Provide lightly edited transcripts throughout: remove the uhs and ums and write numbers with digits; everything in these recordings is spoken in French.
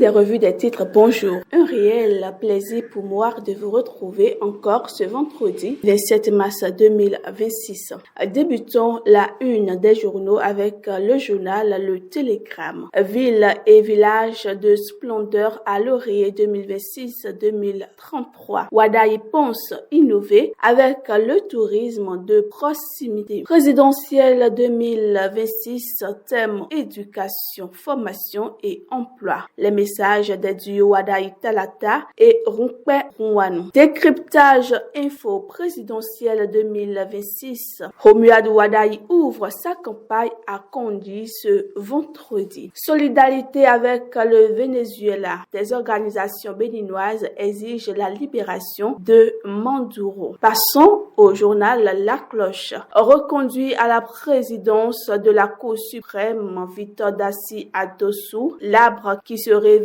des revues des titres, bonjour. Un réel plaisir pour moi de vous retrouver encore ce vendredi 27 mars 2026. Débutons la une des journaux avec le journal Le Télégramme. Ville et village de splendeur à l'oreiller 2026-2033. Wadayi pense innover avec le tourisme de proximité. Présidentielle 2026, thème éducation, formation et emploi. Les messages des duos Wadayi Talata et Runkpe Runwanu. Décryptage info présidentielle 2026. Romuald Wadayi ouvre sa campagne à Kondi ce vendredi. Solidarité avec le Venezuela. Des organisations béninoises exigent la libération de Maduro. Passons au journal La Cloche. Reconduit à la présidence de la Cour suprême, Victor Dassi à Dossou, l'arbre qui se révèle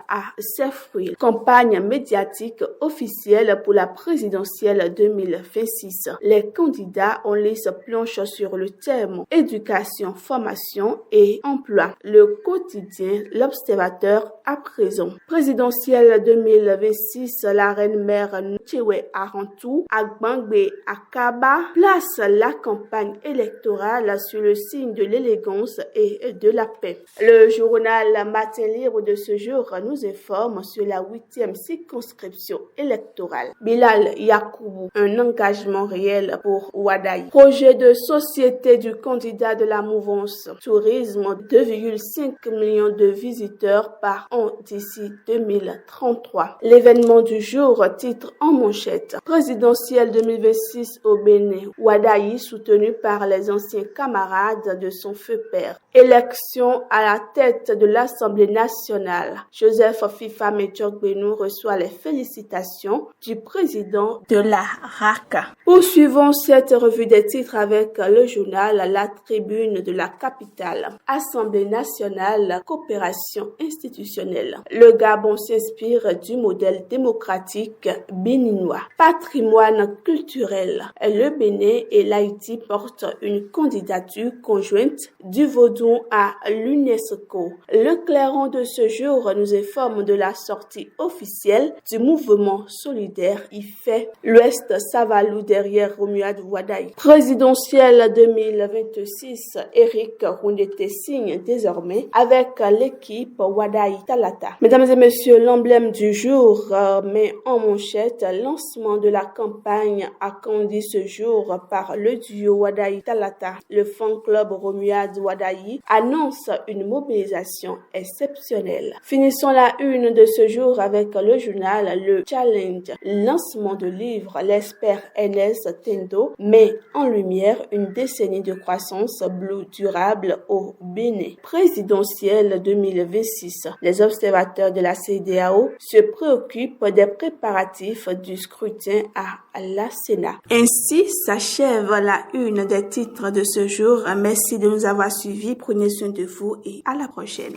à ses fruits. Campagne médiatique officielle pour la présidentielle 2026. Les candidats en lice planchent sur le thème éducation, formation et emploi. Le quotidien L'Observateur à présent. Présidentielle 2026, la reine-mère Nchewe Arantou, Agbangbe Akaba place la campagne électorale sur le signe de l'élégance et de la paix. Le journal Matin Libre de ce jour nous informe sur la 8e circonscription électorale. Bilal Yakoubou, un engagement réel pour Wadayi. Projet de société du candidat de la mouvance. Tourisme, 2,5 millions de visiteurs par an d'ici 2033. L'événement du jour, titre en manchette. Présidentielle 2026 au Bénin. Wadayi soutenu par les anciens camarades de son feu père. Élection à la tête de l'Assemblée nationale. Joseph Fifa Médiocbenou reçoit les félicitations du président de la RACA. Poursuivons cette revue des titres avec le journal La Tribune de la capitale. Assemblée nationale, coopération institutionnelle. Le Gabon s'inspire du modèle démocratique béninois. Patrimoine culturel. Le Bénin et l'Haïti portent une candidature conjointe du vaudou à l'UNESCO. Le clairon de ce jour nous informe de la sortie officielle du mouvement solidaire IFE. L'Ouest Savalou derrière Romuald Wadayi. Présidentielle 2026, Eric Rundete signe désormais avec l'équipe Wadayi Talata. Mesdames et messieurs, l'emblème du jour met en manchette lancement de la campagne à Kondi ce jour par le duo Wadayi Talata. Le fan club Romuald Wadayi annonce une mobilisation exceptionnelle. Finissons la une de ce jour avec le journal Le Challenge. Lancement de livre, l'expert NS Tendo met en lumière une décennie de croissance bleue durable au Bénin. Présidentielle 2026. Les observateurs de la CEDEAO se préoccupent des préparatifs du scrutin à la Sénat. Ainsi s'achève la une des titres de ce jour. Merci de nous avoir suivis. Prenez soin de vous et à la prochaine.